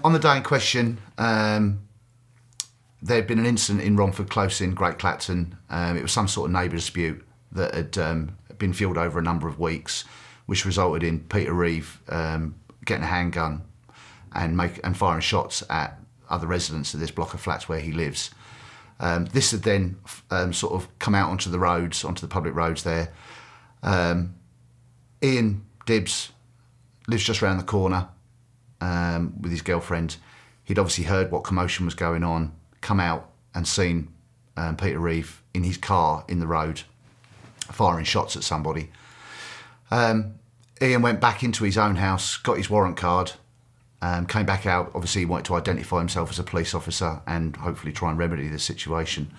On the day in question, there had been an incident in Romford Close in Great Clacton. It was some sort of neighbour dispute that had been fueled over a number of weeks, which resulted in Peter Reeve getting a handgun and firing shots at other residents of this block of flats where he lives. This had then sort of come out onto the roads, onto the public roads there. Ian Dibell lives just around the corner with his girlfriend. He'd obviously heard what commotion was going on, come out and seen Peter Reeve in his car in the road firing shots at somebody. Ian went back into his own house, got his warrant card, came back out. Obviously he wanted to identify himself as a police officer and hopefully try and remedy the situation.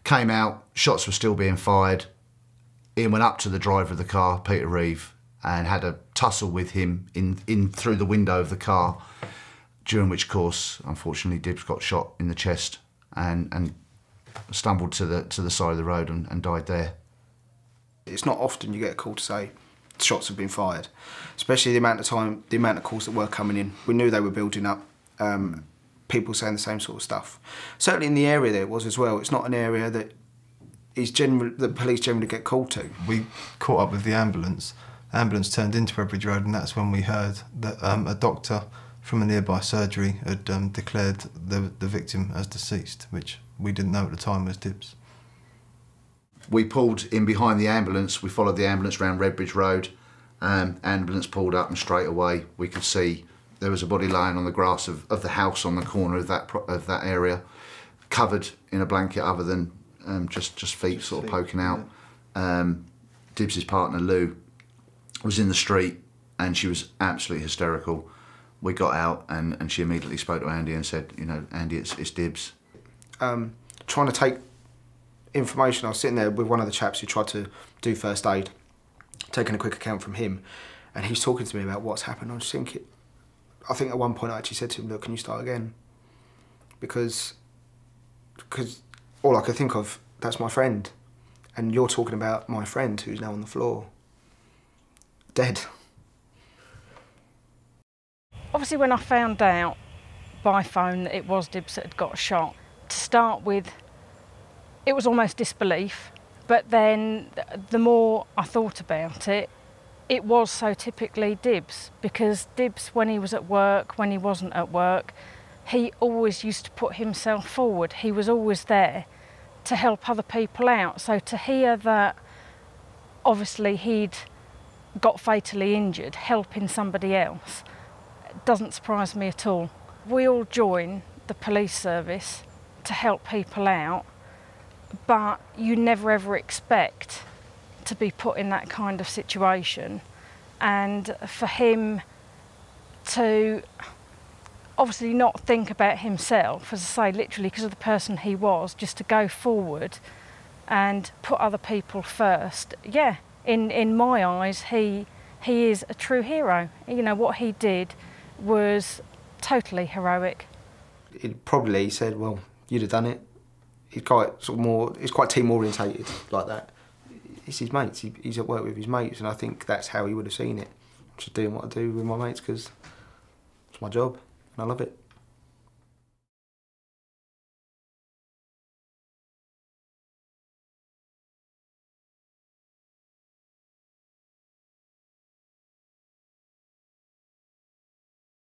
Came out, shots were still being fired. Ian went up to the driver of the car, Peter Reeve, and had a tussle with him in through the window of the car, during which course, unfortunately, Dibell got shot in the chest and stumbled to the side of the road and died there. It's not often you get a call to say shots have been fired, especially the amount of calls that were coming in. We knew they were building up, people saying the same sort of stuff. Certainly in the area there it was as well. It's not an area that police generally get called to. We caught up with the ambulance. The ambulance turned into Bravery Road, and that's when we heard that a doctor from a nearby surgery had declared the victim as deceased, which we didn't know at the time was Dibell. We pulled in behind the ambulance. We followed the ambulance around Redbridge Road. Ambulance pulled up, and straight away we could see there was a body lying on the grass of the house on the corner of that area, covered in a blanket other than just feet sort of poking out. Dibbles' partner Lou was in the street and she was absolutely hysterical. We got out and she immediately spoke to Andy and said, you know, Andy, it's Dibbles. Trying to take information, I was sitting there with one of the chaps who tried to do first aid, taking a quick account from him, and he's talking to me about what's happened. I was thinking, I think at one point I actually said to him, look, can you start again? Because all I could think of, that's my friend. And you're talking about my friend who's now on the floor, dead. Obviously when I found out by phone that it was Dibbles that had got shot, to start with, it was almost disbelief. But then the more I thought about it, it was so typically Dibbles, because Dibbles, when he was at work, when he wasn't at work, he always used to put himself forward. He was always there to help other people out. So to hear that obviously he'd got fatally injured helping somebody else doesn't surprise me at all. We all join the police service to help people out, but you never ever expect to be put in that kind of situation. And for him to obviously not think about himself, as I say, literally because of the person he was, just to go forward and put other people first. Yeah, in my eyes, he is a true hero. You know, what he did was totally heroic. He probably said, well, you'd have done it. He's quite team orientated like that. It's his mates, he's at work with his mates, and I think that's how he would have seen it. I'm just doing what I do with my mates because it's my job and I love it.